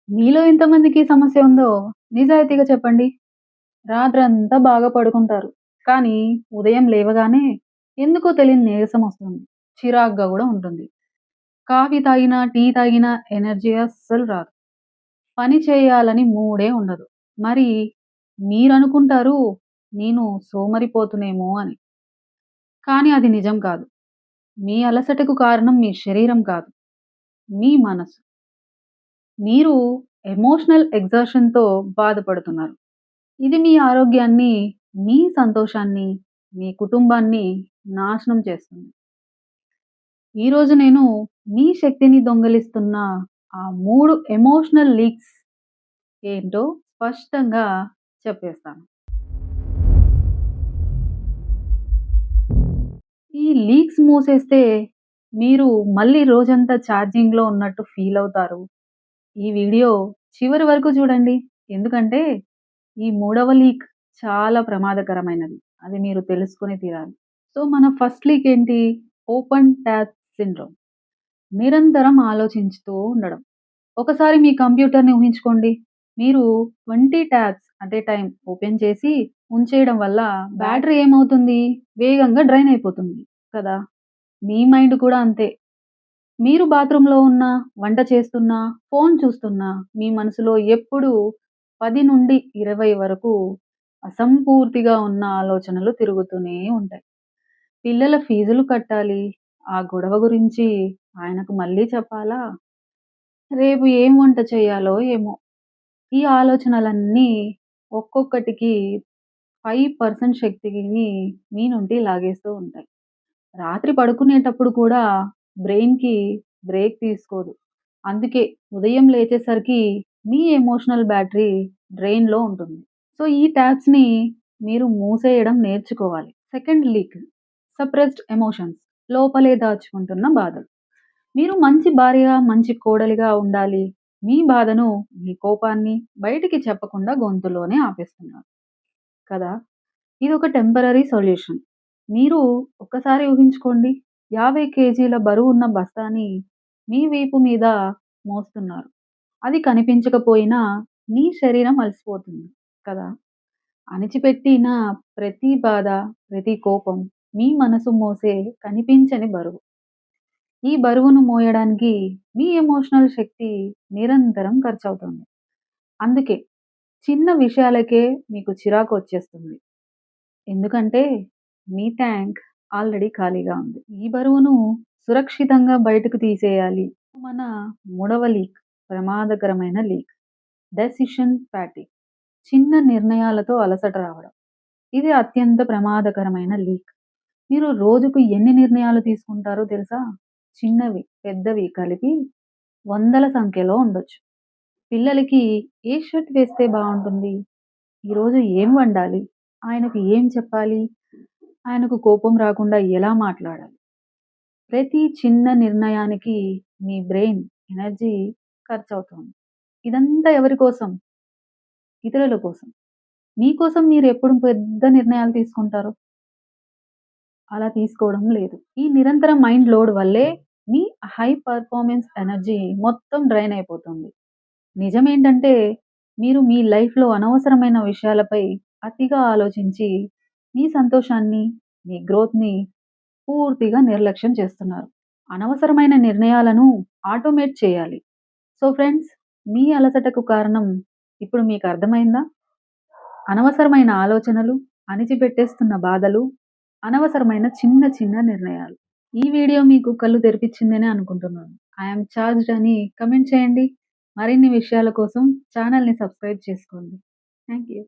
మీలో ఎంతమందికి ఈ సమస్య ఉందో నిజాయితీగా చెప్పండి. రాత్రంతా బాగా పడుకుంటారు. కానీ ఉదయం లేవగానే ఎందుకో తెలియని నీరసం వస్తుంది. చిరాకుగా గూడా ఉంటుంది. కాఫీ తాగినా, టీ తాగినా ఎనర్జీ అస్సలు రాదు. పని చేయాలని మూడే ఉండదు. మరి మీరనుకుంటారు నేను సోమరిపోతునేమో అని. కానీ అది నిజం కాదు. మీ అలసటకు కారణం మీ శరీరం కాదు. మీ మనసు. మీరు ఎమోషనల్ ఎగ్జాషన్‌తో బాధపడుతున్నారు. ఇది మీ ఆరోగ్యాన్ని, మీ సంతోషాన్ని, మీ కుటుంబాన్ని నాశనం చేస్తుంది. ఈరోజు నేను మీ శక్తిని దొంగిలిస్తున్న ఆ 3 ఎమోషనల్ లీక్స్ ఏంటో స్పష్టంగా చెప్పేస్తాను. ఈ లీక్స్ మూసేస్తే మీరు మళ్ళీ రోజంతా ఛార్జింగ్‌లో ఉన్నట్టు ఫీల్ అవుతారు. ఈ వీడియో చివరి వరకు చూడండి. ఎందుకంటే ఈ మూడవ లీక్ చాలా ప్రమాదకరమైనది. అది మీరు తెలుసుకొని తీరాలి. సో, మన ఫస్ట్ లీక్ ఏంటి? Open tab syndrome. నిరంతరం ఆలోచించుతూ ఉండడం. ఒకసారి మీ కంప్యూటర్‌ని ఊహించుకోండి. మీరు 20 tabs at a time open చేసి ఉంచేయడం వల్ల బ్యాటరీ ఏమవుతుంది? వేగంగా డ్రైన్ అయిపోతుంది కదా! మీ మైండ్ కూడా అంతే. మీరు బాత్రూమ్‌లో ఉన్నా, వంట చేస్తున్నా, ఫోను చూస్తున్నా, మీ మనసులో ఎప్పుడూ 10-20 వరకు అసంపూర్తిగా ఉన్న ఆలోచనలు తిరుగుతూనే ఉంటాయి. పిల్లల ఫీజులు కట్టాలి. ఆ గొడవ గురించి ఆయనకు మళ్ళీ చెప్పాలా? రేపు ఏం వంట చేయాలో ఏమో! ఈ ఆలోచనలన్నీ ఒక్కొక్కటికి 5% శక్తిని మీ నుండి లాగేస్తూ ఉంటాయి. రాత్రి పడుకునేటప్పుడు కూడా బ్రెయిన్‌కి బ్రేక్ తీసుకోదు. అందుకే ఉదయం లేచేసరికి మీ ఎమోషనల్ బ్యాటరీ డ్రైన్‌లో ఉంటుంది. సో, ఈ ట్యాబ్స్‌ని మీరు మూసేయడం నేర్చుకోవాలి. సెకండ్ లీక్ సప్రెస్డ్ ఎమోషన్స్ లోపలే దాచుకుంటున్న బాధలు. మీరు మంచి భార్యగా, మంచి కోడలిగా ఉండాలి. మీ బాధను, మీ కోపాన్ని బయటికి చెప్పకుండా గొంతులోనే ఆపేస్తున్నారు కదా! ఇదొక టెంపరరీ సొల్యూషన్. మీరు ఒక్కసారి ఊహించుకోండి. 50 కేజీల బరువున్న బస్తాని మీ వీపు మీద మోస్తున్నారు. అది కనిపించకపోయినా మీ శరీరం అలసిపోతుంది కదా! అణిచిపెట్టిన ప్రతి బాధ, ప్రతి కోపం మీ మనసు మోసే కనిపించని బరువు. ఈ బరువును మోయడానికి మీ ఎమోషనల్ శక్తి నిరంతరం ఖర్చవుతుంది. అందుకే చిన్న విషయాలకే మీకు చిరాకు వచ్చేస్తుంది. ఎందుకంటే మీ ట్యాంక్ ఆల్రెడీ ఖాళీగా ఉంది. ఈ బరువును సురక్షితంగా బయటకు తీసేయాలి. మన మూడవ లీక్ ప్రమాదకరమైన లీక్ డెసిషన్ ఫ్యాటిగ్. చిన్న నిర్ణయాలతో అలసట రావడం. ఇది అత్యంత ప్రమాదకరమైన లీక్. మీరు రోజుకు ఎన్ని నిర్ణయాలు తీసుకుంటారో తెలుసా? చిన్నవి, పెద్దవి కలిపి వందల సంఖ్యలో ఉండొచ్చు. పిల్లలకి ఏ షర్ట్ వేస్తే బావుంటుంది? ఈరోజు ఏం వండాలి? ఆయనకు ఏం చెప్పాలి? ఆయనకు కోపం రాకుండా ఎలా మాట్లాడాలి? ప్రతి చిన్న నిర్ణయానికి మీ బ్రెయిన్ ఎనర్జీ ఖర్చవుతోంది. ఇదంతా ఎవరి కోసం? ఇతరుల కోసం. మీకోసం మీరెప్పుడు పెద్ద నిర్ణయాలు తీసుకుంటారు? అలా తీసుకోవడం లేదు. ఈ నిరంతర మైండ్ లోడ్ వల్లే మీ హై పెర్ఫార్మన్స్ ఎనర్జీ మొత్తం డ్రైన్ అయిపోతుంది. నిజమేంటంటే మీరు మీ లైఫ్‌లో అనవసరమైన విషయాలపై అతిగా ఆలోచించి మీ సంతోషాన్ని, మీ గ్రోత్‌ని పూర్తిగా నిర్లక్ష్యం చేస్తున్నారు. అనవసరమైన నిర్ణయాలను ఆటోమేట్ చేయాలి. సో ఫ్రెండ్స్, మీ అలసటకు కారణం ఇప్పుడు మీకు అర్థమైందా? అనవసరమైన ఆలోచనలు, అణిచిపెట్టేస్తున్న బాధలు, అనవసరమైన చిన్న చిన్న నిర్ణయాలు. ఈ వీడియో మీకు కళ్ళు తెరిపించిందనే అనుకుంటున్నాను. ఐ యామ్ చార్జ్డ్ అని కమెంట్ చేయండి. మరిన్ని విషయాల కోసం ఛానెల్‌ని సబ్స్క్రైబ్ చేసుకోండి. Thank you.